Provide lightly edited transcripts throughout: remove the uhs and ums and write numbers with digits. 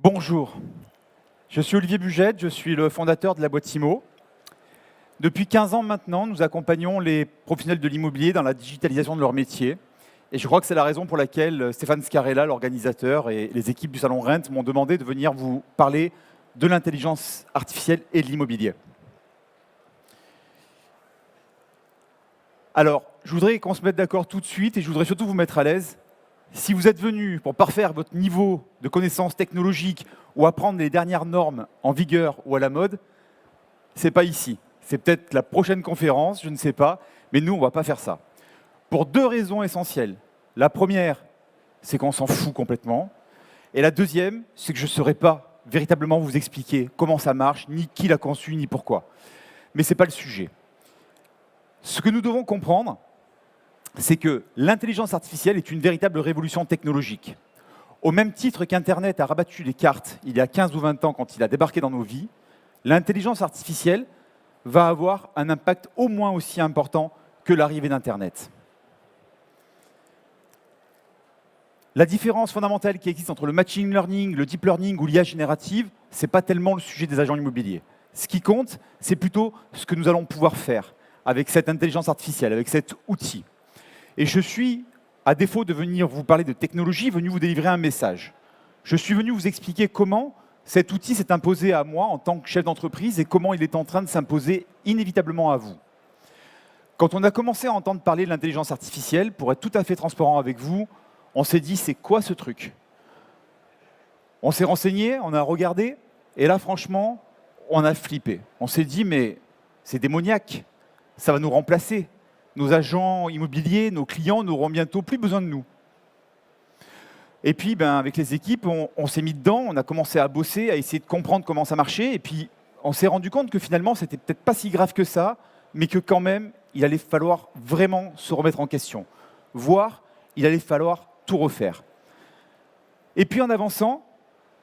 Bonjour, je suis Olivier Bugette, je suis le fondateur de la boîte IMO. Depuis 15 ans maintenant, nous accompagnons les professionnels de l'immobilier dans la digitalisation de leur métier. Et je crois que c'est la raison pour laquelle Stéphane Scarella, l'organisateur, et les équipes du Salon Rent m'ont demandé de venir vous parler de l'intelligence artificielle et de l'immobilier. Alors, je voudrais qu'on se mette d'accord tout de suite et je voudrais surtout vous mettre à l'aise. Si vous êtes venu pour parfaire votre niveau de connaissances technologiques ou apprendre les dernières normes en vigueur ou à la mode, c'est pas ici. C'est peut-être la prochaine conférence, je ne sais pas, mais nous, on ne va pas faire ça. Pour deux raisons essentielles. La première, c'est qu'on s'en fout complètement. Et la deuxième, c'est que je ne saurais pas véritablement vous expliquer comment ça marche, ni qui l'a conçu, ni pourquoi. Mais ce n'est pas le sujet. Ce que nous devons comprendre, c'est que l'intelligence artificielle est une véritable révolution technologique. Au même titre qu'Internet a rabattu les cartes il y a 15 ou 20 ans quand il a débarqué dans nos vies, l'intelligence artificielle va avoir un impact au moins aussi important que l'arrivée d'Internet. La différence fondamentale qui existe entre le machine learning, le deep learning ou l'IA générative, ce n'est pas tellement le sujet des agents immobiliers. Ce qui compte, c'est plutôt ce que nous allons pouvoir faire avec cette intelligence artificielle, avec cet outil. Et je suis, à défaut de venir vous parler de technologie, venu vous délivrer un message. Je suis venu vous expliquer comment cet outil s'est imposé à moi en tant que chef d'entreprise et comment il est en train de s'imposer inévitablement à vous. Quand on a commencé à entendre parler de l'intelligence artificielle, pour être tout à fait transparent avec vous, on s'est dit, c'est quoi ce truc? On s'est renseigné, on a regardé, et là, franchement, on a flippé. On s'est dit, mais c'est démoniaque, ça va nous remplacer. Nos agents immobiliers, nos clients n'auront bientôt plus besoin de nous. Et puis, avec les équipes, on s'est mis dedans, on a commencé à bosser, à essayer de comprendre comment ça marchait, et puis on s'est rendu compte que finalement, c'était peut-être pas si grave que ça, mais que quand même, il allait falloir vraiment se remettre en question. Voire, il allait falloir tout refaire. Et puis, en avançant,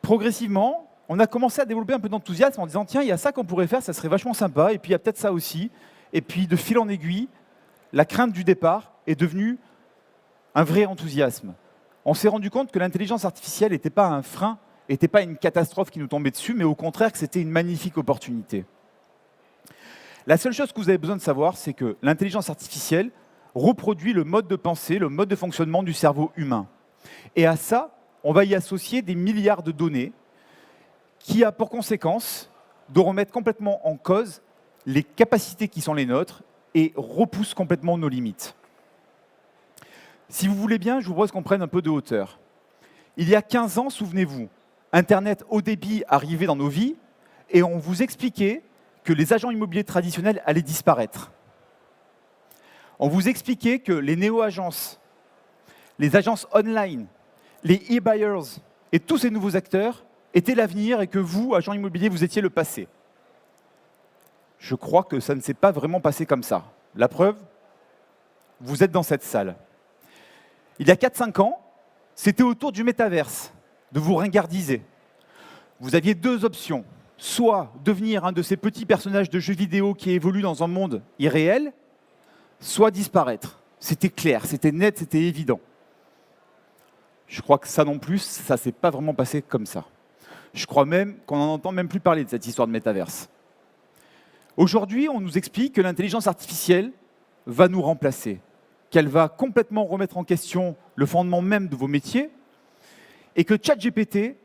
progressivement, on a commencé à développer un peu d'enthousiasme en disant, tiens, il y a ça qu'on pourrait faire, ça serait vachement sympa, et puis il y a peut-être ça aussi. Et puis, de fil en aiguille, la crainte du départ est devenue un vrai enthousiasme. On s'est rendu compte que l'intelligence artificielle n'était pas un frein, n'était pas une catastrophe qui nous tombait dessus, mais au contraire que c'était une magnifique opportunité. La seule chose que vous avez besoin de savoir, c'est que l'intelligence artificielle reproduit le mode de pensée, le mode de fonctionnement du cerveau humain. Et à ça, on va y associer des milliards de données qui a pour conséquence de remettre complètement en cause les capacités qui sont les nôtres et repousse complètement nos limites. Si vous voulez bien, je vous propose qu'on prenne un peu de hauteur. Il y a 15 ans, souvenez-vous, Internet haut débit arrivait dans nos vies et on vous expliquait que les agents immobiliers traditionnels allaient disparaître. On vous expliquait que les néo-agences, les agences online, les e-buyers et tous ces nouveaux acteurs étaient l'avenir et que vous, agents immobiliers, vous étiez le passé. Je crois que ça ne s'est pas vraiment passé comme ça. La preuve, vous êtes dans cette salle. Il y a 4-5 ans, c'était au tour du métaverse de vous ringardiser. Vous aviez deux options. Soit devenir un de ces petits personnages de jeux vidéo qui évoluent dans un monde irréel, soit disparaître. C'était clair, c'était net, c'était évident. Je crois que ça non plus, ça ne s'est pas vraiment passé comme ça. Je crois même qu'on n'en entend même plus parler de cette histoire de métaverse. Aujourd'hui, on nous explique que l'intelligence artificielle va nous remplacer, qu'elle va complètement remettre en question le fondement même de vos métiers, et que ChatGPT,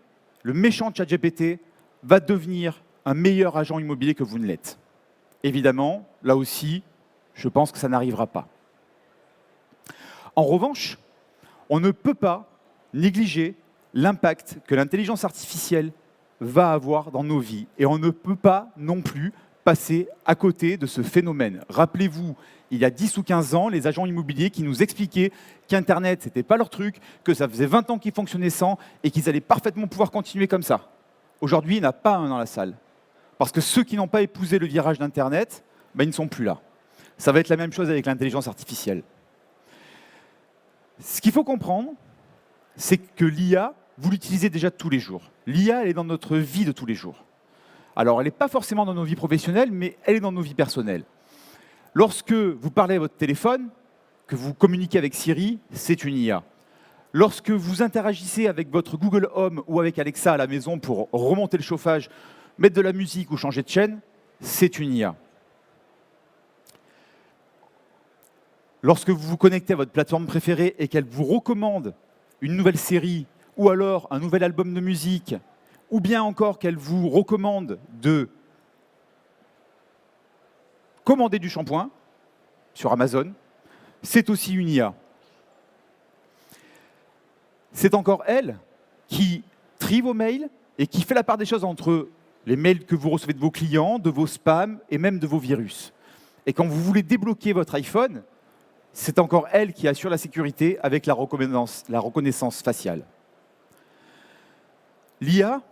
le méchant ChatGPT, va devenir un meilleur agent immobilier que vous ne l'êtes. Évidemment, là aussi, je pense que ça n'arrivera pas. En revanche, on ne peut pas négliger l'impact que l'intelligence artificielle va avoir dans nos vies, et on ne peut pas non plus passer à côté de ce phénomène. Rappelez-vous, il y a 10 ou 15 ans, les agents immobiliers qui nous expliquaient qu'Internet, ce n'était pas leur truc, que ça faisait 20 ans qu'ils fonctionnaient sans et qu'ils allaient parfaitement pouvoir continuer comme ça. Aujourd'hui, il n'y en a pas un dans la salle. Parce que ceux qui n'ont pas épousé le virage d'Internet, ils ne sont plus là. Ça va être la même chose avec l'intelligence artificielle. Ce qu'il faut comprendre, c'est que l'IA, vous l'utilisez déjà tous les jours. L'IA, elle est dans notre vie de tous les jours. Alors, elle n'est pas forcément dans nos vies professionnelles, mais elle est dans nos vies personnelles. Lorsque vous parlez à votre téléphone, que vous communiquez avec Siri, c'est une IA. Lorsque vous interagissez avec votre Google Home ou avec Alexa à la maison pour remonter le chauffage, mettre de la musique ou changer de chaîne, c'est une IA. Lorsque vous vous connectez à votre plateforme préférée et qu'elle vous recommande une nouvelle série ou alors un nouvel album de musique, ou bien encore qu'elle vous recommande de commander du shampoing sur Amazon, c'est aussi une IA. C'est encore elle qui trie vos mails et qui fait la part des choses entre les mails que vous recevez de vos clients, de vos spams et même de vos virus. Et quand vous voulez débloquer votre iPhone, c'est encore elle qui assure la sécurité avec la reconnaissance faciale. L'IA,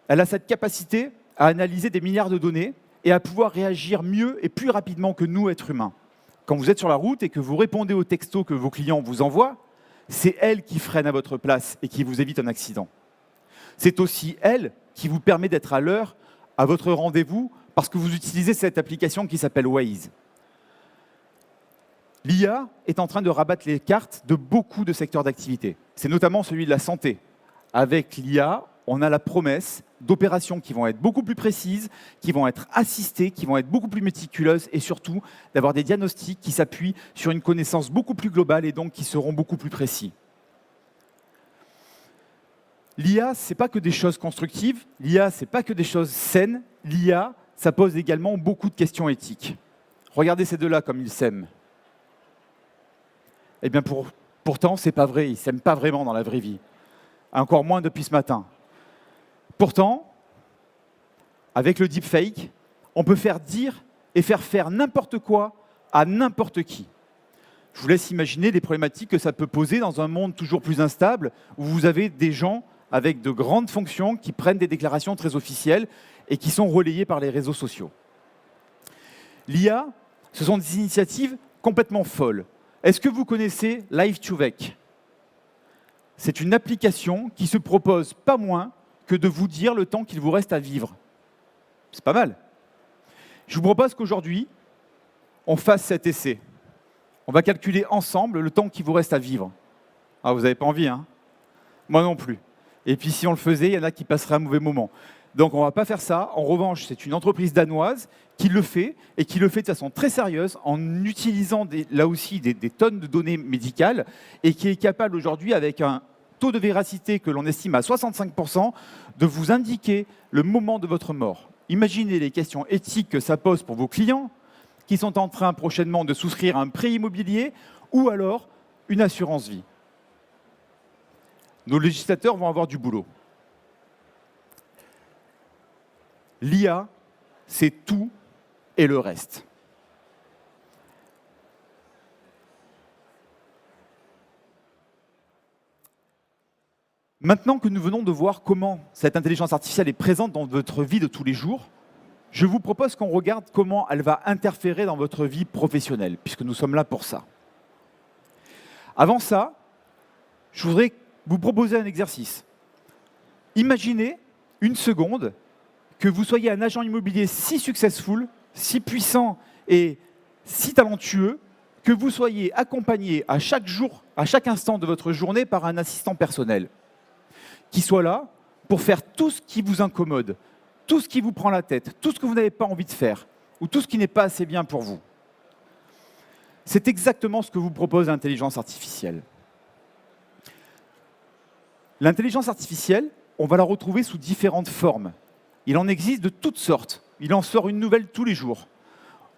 elle a cette capacité à analyser des milliards de données et à pouvoir réagir mieux et plus rapidement que nous, êtres humains. Quand vous êtes sur la route et que vous répondez aux textos que vos clients vous envoient, c'est elle qui freine à votre place et qui vous évite un accident. C'est aussi elle qui vous permet d'être à l'heure à votre rendez-vous parce que vous utilisez cette application qui s'appelle Waze. L'IA est en train de rabattre les cartes de beaucoup de secteurs d'activité. C'est notamment celui de la santé. Avec l'IA, on a la promesse d'opérations qui vont être beaucoup plus précises, qui vont être assistées, qui vont être beaucoup plus méticuleuses et surtout d'avoir des diagnostics qui s'appuient sur une connaissance beaucoup plus globale et donc qui seront beaucoup plus précis. L'IA, ce n'est pas que des choses constructives, l'IA, ce n'est pas que des choses saines, l'IA, ça pose également beaucoup de questions éthiques. Regardez ces deux-là comme ils s'aiment. Eh bien, pourtant, ce n'est pas vrai, ils ne s'aiment pas vraiment dans la vraie vie. Encore moins depuis ce matin. Pourtant, avec le deepfake, on peut faire dire et faire faire n'importe quoi à n'importe qui. Je vous laisse imaginer les problématiques que ça peut poser dans un monde toujours plus instable, où vous avez des gens avec de grandes fonctions qui prennent des déclarations très officielles et qui sont relayées par les réseaux sociaux. L'IA, ce sont des initiatives complètement folles. Est-ce que vous connaissez Live2Vec ? C'est une application qui se propose pas moins que de vous dire le temps qu'il vous reste à vivre. C'est pas mal. Je vous propose qu'aujourd'hui, on fasse cet essai. On va calculer ensemble le temps qu'il vous reste à vivre. Ah, vous n'avez pas envie, hein ? Moi non plus. Et puis si on le faisait, il y en a qui passeraient un mauvais moment. Donc on ne va pas faire ça. En revanche, c'est une entreprise danoise qui le fait et qui le fait de façon très sérieuse en utilisant là aussi des tonnes de données médicales et qui est capable aujourd'hui, avec un taux de véracité que l'on estime à 65%, de vous indiquer le moment de votre mort. Imaginez les questions éthiques que ça pose pour vos clients qui sont en train prochainement de souscrire un prêt immobilier ou alors une assurance vie. Nos législateurs vont avoir du boulot. L'IA, c'est tout et le reste. Maintenant que nous venons de voir comment cette intelligence artificielle est présente dans votre vie de tous les jours, je vous propose qu'on regarde comment elle va interférer dans votre vie professionnelle, puisque nous sommes là pour ça. Avant ça, je voudrais vous proposer un exercice. Imaginez une seconde que vous soyez un agent immobilier si successful, si puissant et si talentueux, que vous soyez accompagné à chaque jour, à chaque instant de votre journée par un assistant personnel, qui soit là pour faire tout ce qui vous incommode, tout ce qui vous prend la tête, tout ce que vous n'avez pas envie de faire, ou tout ce qui n'est pas assez bien pour vous. C'est exactement ce que vous propose l'intelligence artificielle. L'intelligence artificielle, on va la retrouver sous différentes formes. Il en existe de toutes sortes. Il en sort une nouvelle tous les jours.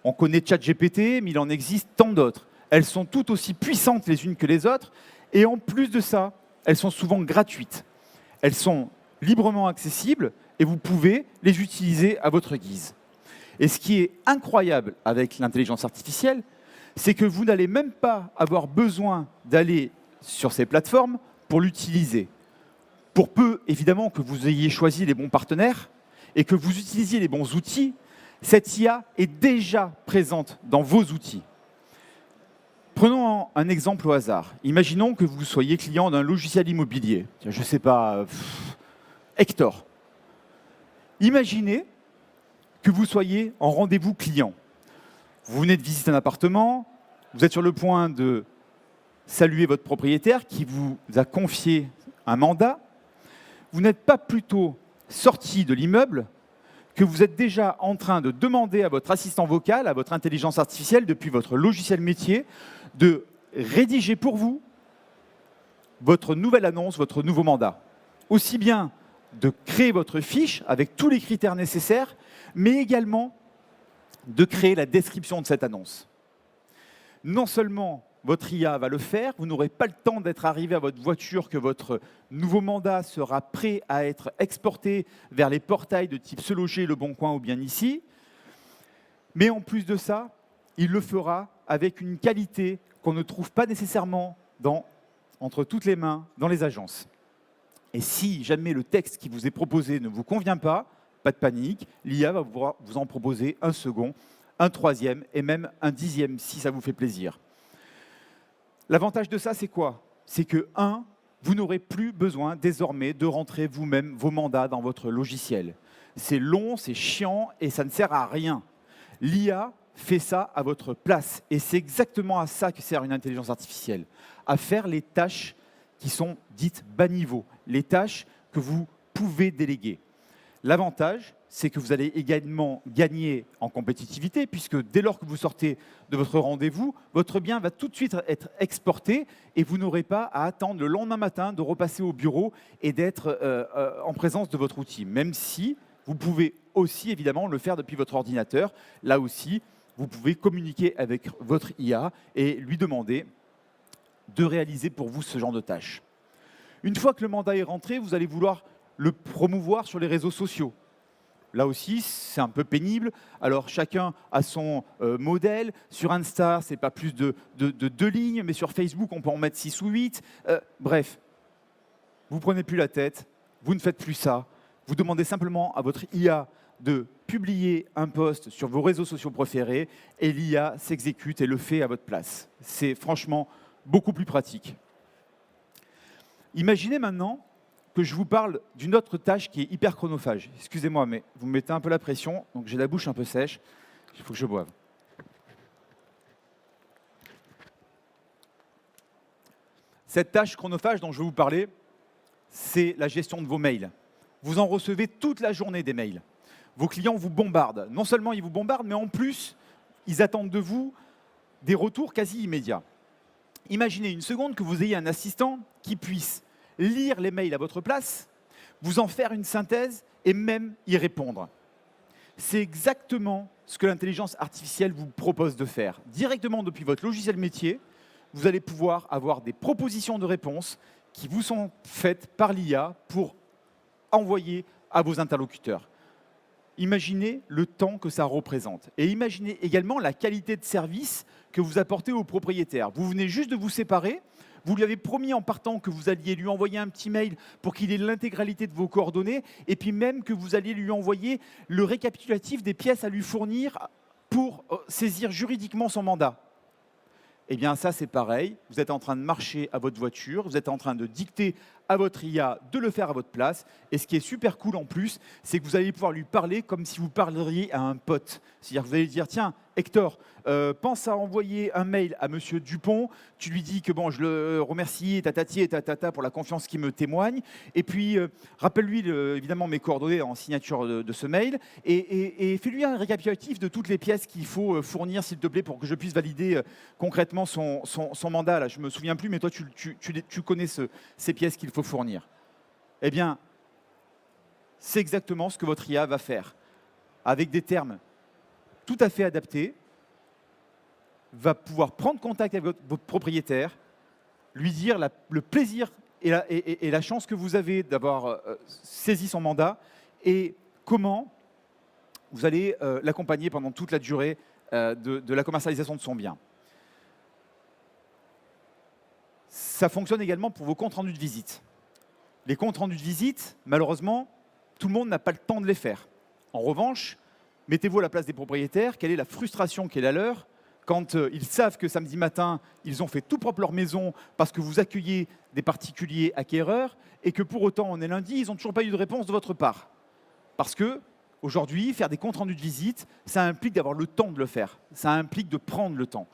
On connaît ChatGPT, mais il en existe tant d'autres. Elles sont toutes aussi puissantes les unes que les autres, et en plus de ça, elles sont souvent gratuites. Elles sont librement accessibles, et vous pouvez les utiliser à votre guise. Et ce qui est incroyable avec l'intelligence artificielle, c'est que vous n'allez même pas avoir besoin d'aller sur ces plateformes pour l'utiliser. Pour peu, évidemment, que vous ayez choisi les bons partenaires et que vous utilisiez les bons outils, cette IA est déjà présente dans vos outils. Prenons un exemple au hasard. Imaginons que vous soyez client d'un logiciel immobilier. Je ne sais pas, Hector. Imaginez que vous soyez en rendez-vous client. Vous venez de visiter un appartement, vous êtes sur le point de saluer votre propriétaire qui vous a confié un mandat, vous n'êtes pas plutôt sorti de l'immeuble que vous êtes déjà en train de demander à votre assistant vocal, à votre intelligence artificielle, depuis votre logiciel métier, de rédiger pour vous votre nouvelle annonce, votre nouveau mandat. Aussi bien de créer votre fiche avec tous les critères nécessaires, mais également de créer la description de cette annonce. Non seulement votre IA va le faire, vous n'aurez pas le temps d'être arrivé à votre voiture que votre nouveau mandat sera prêt à être exporté vers les portails de type Se Loger, Le Bon Coin ou bien ici, mais en plus de ça, il le fera avec une qualité qu'on ne trouve pas nécessairement entre toutes les mains dans les agences. Et si jamais le texte qui vous est proposé ne vous convient pas de panique, l'IA va vous en proposer un second, un troisième et même un 10e si ça vous fait plaisir. L'avantage de ça, c'est quoi? C'est que, vous n'aurez plus besoin désormais de rentrer vous-même vos mandats dans votre logiciel. C'est long, c'est chiant et ça ne sert à rien. L'IA fait ça à votre place et c'est exactement à ça que sert une intelligence artificielle, à faire les tâches qui sont dites bas niveau, les tâches que vous pouvez déléguer. L'avantage, c'est que vous allez également gagner en compétitivité, puisque dès lors que vous sortez de votre rendez-vous, votre bien va tout de suite être exporté et vous n'aurez pas à attendre le lendemain matin de repasser au bureau et d'être en présence de votre outil, même si vous pouvez aussi évidemment le faire depuis votre ordinateur. Là aussi, vous pouvez communiquer avec votre IA et lui demander de réaliser pour vous ce genre de tâches. Une fois que le mandat est rentré, vous allez vouloir le promouvoir sur les réseaux sociaux. Là aussi, c'est un peu pénible. Alors, chacun a son modèle. Sur Insta, ce n'est pas plus de 2 lignes, mais sur Facebook, on peut en mettre 6 ou 8. Bref, vous ne prenez plus la tête, vous ne faites plus ça. Vous demandez simplement à votre IA de publier un post sur vos réseaux sociaux préférés et l'IA s'exécute et le fait à votre place. C'est franchement beaucoup plus pratique. Imaginez maintenant que je vous parle d'une autre tâche qui est hyper chronophage. Excusez-moi, mais vous me mettez un peu la pression, donc j'ai la bouche un peu sèche, il faut que je boive. Cette tâche chronophage dont je vais vous parler, c'est la gestion de vos mails. Vous en recevez toute la journée des mails. Vos clients vous bombardent. Non seulement ils vous bombardent, mais en plus, ils attendent de vous des retours quasi immédiats. Imaginez une seconde que vous ayez un assistant qui puisse lire les mails à votre place, vous en faire une synthèse et même y répondre. C'est exactement ce que l'intelligence artificielle vous propose de faire. Directement depuis votre logiciel métier, vous allez pouvoir avoir des propositions de réponses qui vous sont faites par l'IA pour envoyer à vos interlocuteurs. Imaginez le temps que ça représente. Et imaginez également la qualité de service que vous apportez au propriétaire. Vous venez juste de vous séparer. Vous lui avez promis en partant que vous alliez lui envoyer un petit mail pour qu'il ait l'intégralité de vos coordonnées et puis même que vous alliez lui envoyer le récapitulatif des pièces à lui fournir pour saisir juridiquement son mandat. Eh bien ça c'est pareil, vous êtes en train de marcher à votre voiture, vous êtes en train de dicter à votre IA de le faire à votre place et ce qui est super cool en plus, c'est que vous allez pouvoir lui parler comme si vous parleriez à un pote. C'est-à-dire que vous allez lui dire, tiens Hector, pense à envoyer un mail à Monsieur Dupont, tu lui dis que bon, je le remercie, tatati et tatata pour la confiance qu'il me témoigne, et puis rappelle-lui évidemment mes coordonnées en signature de ce mail, et fais-lui un récapitulatif de toutes les pièces qu'il faut fournir, s'il te plaît, pour que je puisse valider concrètement son mandat. Là, je ne me souviens plus, mais toi, tu connais ces pièces qu'il faut fournir. Eh bien, c'est exactement ce que votre IA va faire, avec des termes tout à fait adapté, va pouvoir prendre contact avec votre propriétaire, lui dire le plaisir et la chance que vous avez d'avoir saisi son mandat et comment vous allez l'accompagner pendant toute la durée de la commercialisation de son bien. Ça fonctionne également pour vos comptes rendus de visite. Les comptes rendus de visite, malheureusement, tout le monde n'a pas le temps de les faire. En revanche, mettez-vous à la place des propriétaires, quelle est la frustration qui est la leur quand ils savent que samedi matin, ils ont fait tout propre leur maison parce que vous accueillez des particuliers acquéreurs et que pour autant, on est lundi, ils n'ont toujours pas eu de réponse de votre part. Parce que aujourd'hui, faire des comptes rendus de visite, ça implique d'avoir le temps de le faire. Ça implique de prendre le temps.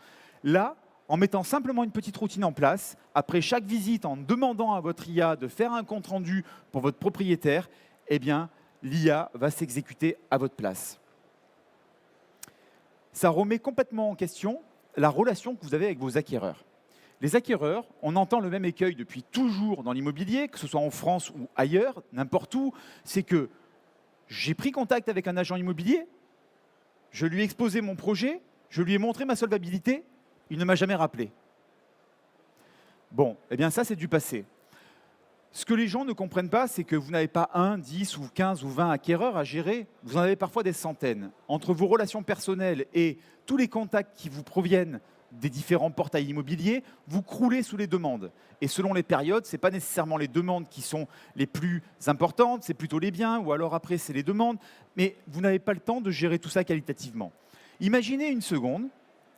Là, en mettant simplement une petite routine en place, après chaque visite, en demandant à votre IA de faire un compte-rendu pour votre propriétaire, eh bien, l'IA va s'exécuter à votre place. Ça remet complètement en question la relation que vous avez avec vos acquéreurs. Les acquéreurs, on entend le même écueil depuis toujours dans l'immobilier, que ce soit en France ou ailleurs, n'importe où, c'est que j'ai pris contact avec un agent immobilier, je lui ai exposé mon projet, je lui ai montré ma solvabilité, il ne m'a jamais rappelé. Bon, eh bien ça c'est du passé. Ce que les gens ne comprennent pas, c'est que vous n'avez pas 1, 10 ou 15 ou 20 acquéreurs à gérer, vous en avez parfois des centaines. Entre vos relations personnelles et tous les contacts qui vous proviennent des différents portails immobiliers, vous croulez sous les demandes. Et selon les périodes, ce n'est pas nécessairement les demandes qui sont les plus importantes, c'est plutôt les biens, ou alors après c'est les demandes, mais vous n'avez pas le temps de gérer tout ça qualitativement. Imaginez une seconde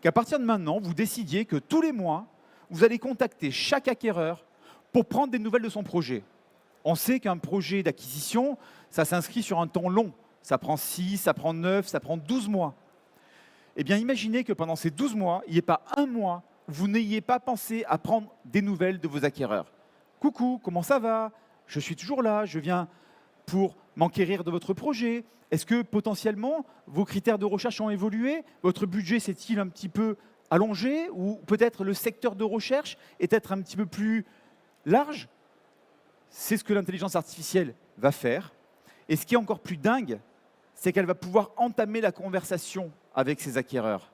qu'à partir de maintenant, vous décidiez que tous les mois, vous allez contacter chaque acquéreur pour prendre des nouvelles de son projet. On sait qu'un projet d'acquisition, ça s'inscrit sur un temps long. Ça prend 6, ça prend 9, ça prend 12 mois. Eh bien, imaginez que pendant ces 12 mois, il n'y ait pas un mois, vous n'ayez pas pensé à prendre des nouvelles de vos acquéreurs. Coucou, comment ça va? Je suis toujours là, je viens pour m'enquérir de votre projet. Est-ce que potentiellement, vos critères de recherche ont évolué? Votre budget s'est-il un petit peu allongé? Ou peut-être le secteur de recherche est être un petit peu plus large? C'est ce que l'intelligence artificielle va faire. Et ce qui est encore plus dingue, c'est qu'elle va pouvoir entamer la conversation avec ses acquéreurs.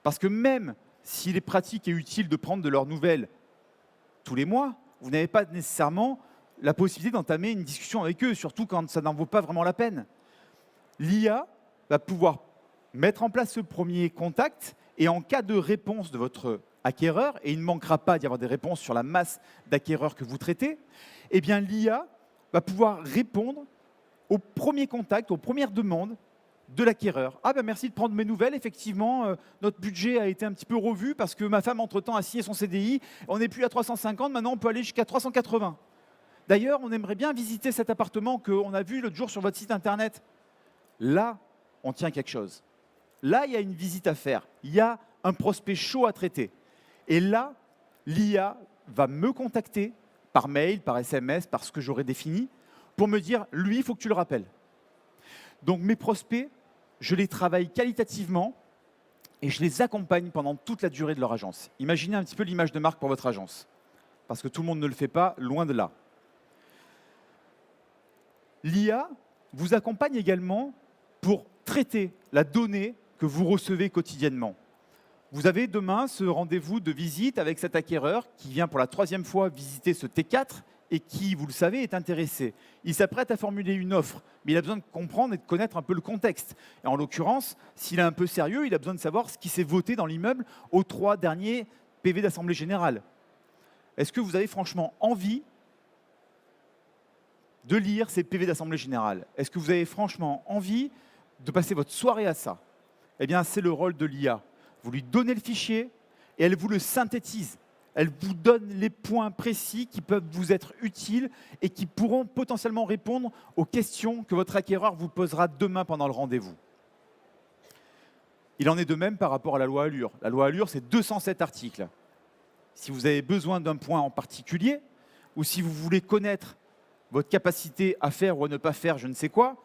Parce que même s'il est pratique et utile de prendre de leurs nouvelles tous les mois, vous n'avez pas nécessairement la possibilité d'entamer une discussion avec eux, surtout quand ça n'en vaut pas vraiment la peine. L'IA va pouvoir mettre en place ce premier contact et en cas de réponse de votre acquéreur, et il ne manquera pas d'y avoir des réponses sur la masse d'acquéreurs que vous traitez, eh bien l'IA va pouvoir répondre au premier contact, aux premières demandes de l'acquéreur. Ah ben merci de prendre mes nouvelles, effectivement, notre budget a été un petit peu revu parce que ma femme entre-temps a signé son CDI, on n'est plus à 350, maintenant on peut aller jusqu'à 380. D'ailleurs, on aimerait bien visiter cet appartement qu'on a vu l'autre jour sur votre site internet. Là, on tient quelque chose. Là, il y a une visite à faire, il y a un prospect chaud à traiter. Et là, l'IA va me contacter par mail, par SMS, par ce que j'aurais défini, pour me dire, lui, il faut que tu le rappelles. Donc mes prospects, je les travaille qualitativement et je les accompagne pendant toute la durée de leur agence. Imaginez un petit peu l'image de marque pour votre agence, parce que tout le monde ne le fait pas, loin de là. L'IA vous accompagne également pour traiter la donnée que vous recevez quotidiennement. Vous avez demain ce rendez-vous de visite avec cet acquéreur qui vient pour la 3e fois visiter ce T4 et qui, vous le savez, est intéressé. Il s'apprête à formuler une offre, mais il a besoin de comprendre et de connaître un peu le contexte. Et en l'occurrence, s'il est un peu sérieux, il a besoin de savoir ce qui s'est voté dans l'immeuble aux 3 derniers PV d'Assemblée Générale. Est-ce que vous avez franchement envie de lire ces PV d'Assemblée Générale? Est-ce que vous avez franchement envie de passer votre soirée à ça? Eh bien, c'est le rôle de l'IA. Vous lui donnez le fichier et elle vous le synthétise. Elle vous donne les points précis qui peuvent vous être utiles et qui pourront potentiellement répondre aux questions que votre acquéreur vous posera demain pendant le rendez-vous. Il en est de même par rapport à la loi Allure. La loi Allure, c'est 207 articles. Si vous avez besoin d'un point en particulier, ou si vous voulez connaître votre capacité à faire ou à ne pas faire je ne sais quoi,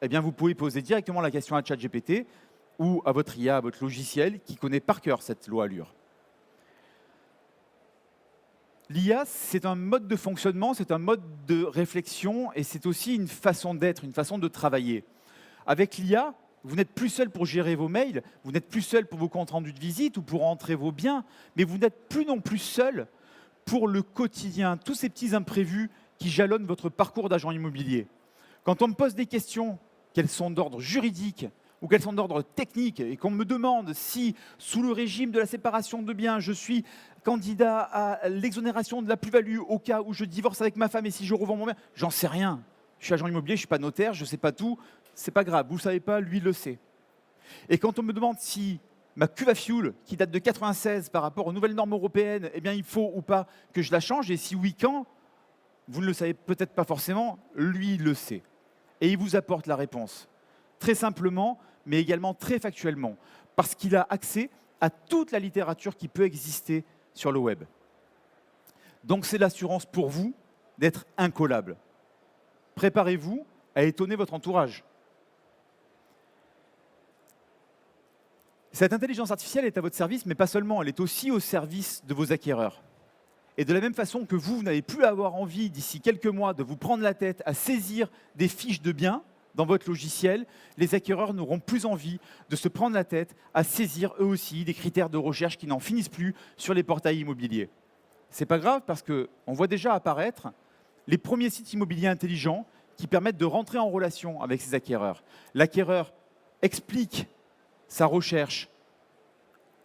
eh bien vous pouvez poser directement la question à ChatGPT ou à votre IA, à votre logiciel qui connaît par cœur cette loi Allure. L'IA, c'est un mode de fonctionnement, c'est un mode de réflexion et c'est aussi une façon d'être, une façon de travailler. Avec l'IA, vous n'êtes plus seul pour gérer vos mails, vous n'êtes plus seul pour vos comptes rendus de visite ou pour entrer vos biens, mais vous n'êtes plus non plus seul pour le quotidien, tous ces petits imprévus qui jalonnent votre parcours d'agent immobilier. Quand on me pose des questions, qu'elles sont d'ordre juridique ou qu'elles sont d'ordre technique, et qu'on me demande si, sous le régime de la séparation de biens, je suis candidat à l'exonération de la plus-value au cas où je divorce avec ma femme et si je revends mon bien, j'en sais rien. Je suis agent immobilier, je ne suis pas notaire, je ne sais pas tout, c'est pas grave, vous ne le savez pas, lui le sait. Et quand on me demande si ma cuve à fioul, qui date de 96 par rapport aux nouvelles normes européennes, eh bien il faut ou pas que je la change, et si oui, quand, vous ne le savez peut-être pas forcément, lui il le sait. Et il vous apporte la réponse. Très simplement, mais également très factuellement, parce qu'il a accès à toute la littérature qui peut exister sur le web. Donc c'est l'assurance pour vous d'être incollable. Préparez-vous à étonner votre entourage. Cette intelligence artificielle est à votre service, mais pas seulement, elle est aussi au service de vos acquéreurs. Et de la même façon que vous n'avez plus avoir envie d'ici quelques mois de vous prendre la tête à saisir des fiches de biens dans votre logiciel, les acquéreurs n'auront plus envie de se prendre la tête à saisir eux aussi des critères de recherche qui n'en finissent plus sur les portails immobiliers. C'est pas grave parce qu'on voit déjà apparaître les premiers sites immobiliers intelligents qui permettent de rentrer en relation avec ces acquéreurs. L'acquéreur explique sa recherche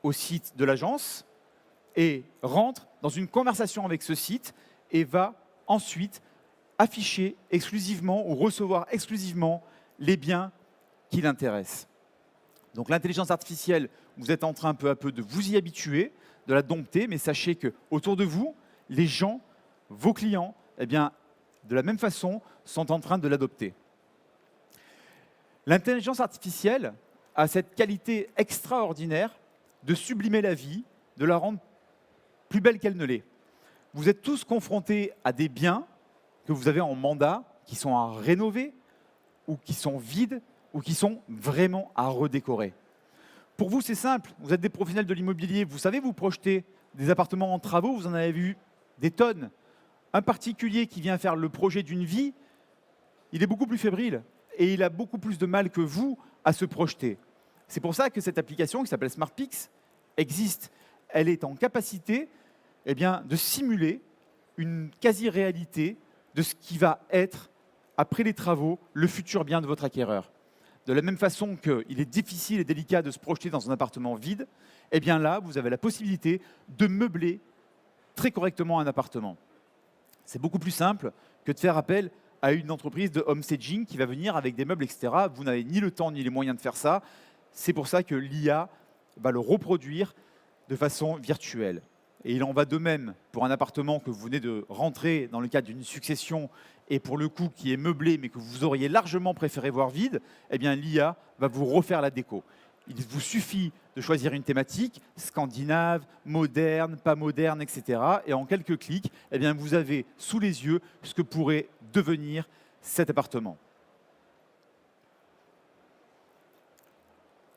au site de l'agence et rentre dans une conversation avec ce site et va ensuite afficher exclusivement ou recevoir exclusivement les biens qui l'intéressent. Donc l'intelligence artificielle, vous êtes en train peu à peu de vous y habituer, de la dompter, mais sachez qu'autour de vous, les gens, vos clients, eh bien, de la même façon, sont en train de l'adopter. L'intelligence artificielle a cette qualité extraordinaire de sublimer la vie, de la rendre plus belle qu'elle ne l'est. Vous êtes tous confrontés à des biens que vous avez en mandat, qui sont à rénover, ou qui sont vides, ou qui sont vraiment à redécorer. Pour vous, c'est simple. Vous êtes des professionnels de l'immobilier, vous savez vous projeter des appartements en travaux, vous en avez vu des tonnes. Un particulier qui vient faire le projet d'une vie, il est beaucoup plus fébrile et il a beaucoup plus de mal que vous à se projeter. C'est pour ça que cette application qui s'appelle SmartPix existe. Elle est en capacité de simuler une quasi-réalité de ce qui va être, après les travaux, le futur bien de votre acquéreur. De la même façon qu'il est difficile et délicat de se projeter dans un appartement vide, eh bien là, vous avez la possibilité de meubler très correctement un appartement. C'est beaucoup plus simple que de faire appel à une entreprise de homestaging qui va venir avec des meubles, etc. Vous n'avez ni le temps ni les moyens de faire ça. C'est pour ça que l'IA va le reproduire de façon virtuelle. Et il en va de même pour un appartement que vous venez de rentrer dans le cadre d'une succession et pour le coup qui est meublé mais que vous auriez largement préféré voir vide, eh bien l'IA va vous refaire la déco. Il vous suffit de choisir une thématique, scandinave, moderne, pas moderne, etc. Et en quelques clics, eh bien, vous avez sous les yeux ce que pourrait devenir cet appartement.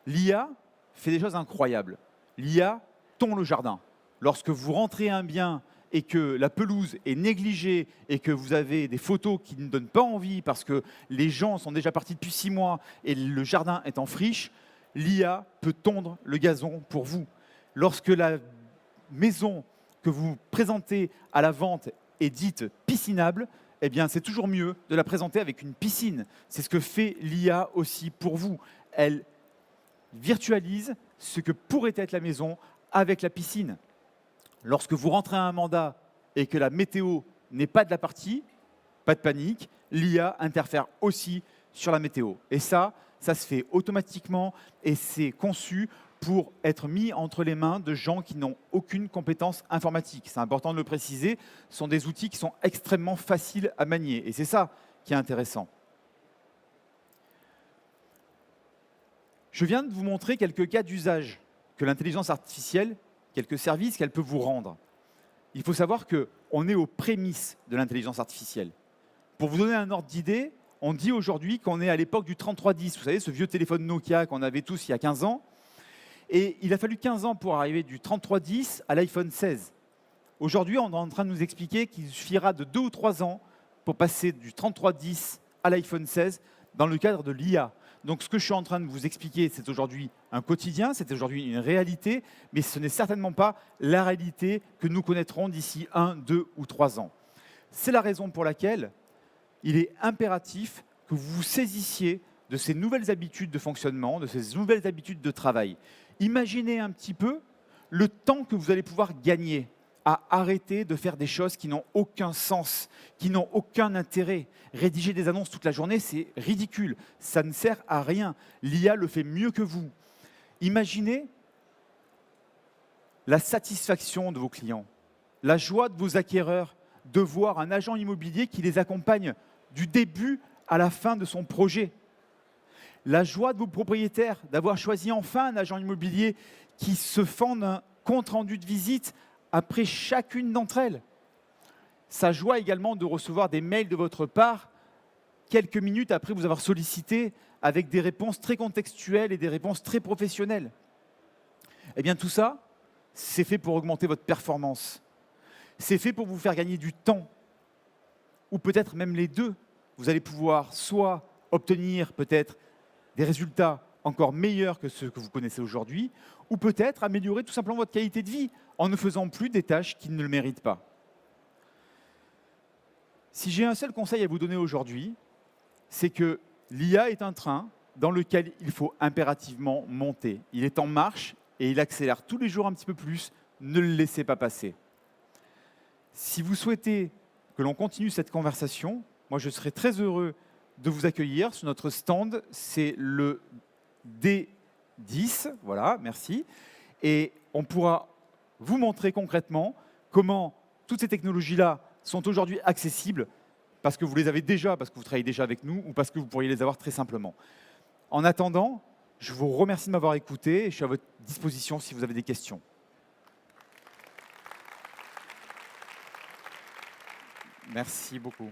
L'IA fait des choses incroyables. L'IA tond le jardin. Lorsque vous rentrez un bien et que la pelouse est négligée et que vous avez des photos qui ne donnent pas envie parce que les gens sont déjà partis depuis 6 mois et le jardin est en friche, l'IA peut tondre le gazon pour vous. Lorsque la maison que vous présentez à la vente est dite piscinable, eh bien, c'est toujours mieux de la présenter avec une piscine. C'est ce que fait l'IA aussi pour vous. Elle virtualise ce que pourrait être la maison avec la piscine. Lorsque vous rentrez à un mandat et que la météo n'est pas de la partie, pas de panique, l'IA interfère aussi sur la météo. Et ça se fait automatiquement et c'est conçu pour être mis entre les mains de gens qui n'ont aucune compétence informatique. C'est important de le préciser, ce sont des outils qui sont extrêmement faciles à manier. Et c'est ça qui est intéressant. Je viens de vous montrer quelques cas d'usage que l'intelligence artificielle, quelques services qu'elle peut vous rendre. Il faut savoir qu'on est aux prémices de l'intelligence artificielle. Pour vous donner un ordre d'idée, on dit aujourd'hui qu'on est à l'époque du 3310, vous savez, ce vieux téléphone Nokia qu'on avait tous il y a 15 ans. Et il a fallu 15 ans pour arriver du 3310 à l'iPhone 16. Aujourd'hui, on est en train de nous expliquer qu'il suffira de 2 ou 3 ans pour passer du 3310 à l'iPhone 16 dans le cadre de l'IA. Donc ce que je suis en train de vous expliquer, c'est aujourd'hui un quotidien, c'est aujourd'hui une réalité, mais ce n'est certainement pas la réalité que nous connaîtrons d'ici 1, 2 ou 3 ans. C'est la raison pour laquelle il est impératif que vous vous saisissiez de ces nouvelles habitudes de fonctionnement, de ces nouvelles habitudes de travail. Imaginez un petit peu le temps que vous allez pouvoir gagner à arrêter de faire des choses qui n'ont aucun sens, qui n'ont aucun intérêt. Rédiger des annonces toute la journée, c'est ridicule. Ça ne sert à rien. L'IA le fait mieux que vous. Imaginez la satisfaction de vos clients, la joie de vos acquéreurs de voir un agent immobilier qui les accompagne du début à la fin de son projet. La joie de vos propriétaires d'avoir choisi enfin un agent immobilier qui se font d'un compte-rendu de visite après chacune d'entre elles. Sa joie également de recevoir des mails de votre part quelques minutes après vous avoir sollicité avec des réponses très contextuelles et des réponses très professionnelles. Eh bien tout ça, c'est fait pour augmenter votre performance. C'est fait pour vous faire gagner du temps, ou peut-être même les deux. Vous allez pouvoir soit obtenir peut-être des résultats encore meilleurs que ceux que vous connaissez aujourd'hui, ou peut-être améliorer tout simplement votre qualité de vie en ne faisant plus des tâches qui ne le méritent pas. Si j'ai un seul conseil à vous donner aujourd'hui, c'est que l'IA est un train dans lequel il faut impérativement monter. Il est en marche et il accélère tous les jours un petit peu plus. Ne le laissez pas passer. Si vous souhaitez que l'on continue cette conversation, moi je serai très heureux de vous accueillir sur notre stand. C'est le D10, voilà, merci. Et on pourra vous montrer concrètement comment toutes ces technologies-là sont aujourd'hui accessibles parce que vous les avez déjà, parce que vous travaillez déjà avec nous ou parce que vous pourriez les avoir très simplement. En attendant, je vous remercie de m'avoir écouté et je suis à votre disposition si vous avez des questions. Merci beaucoup.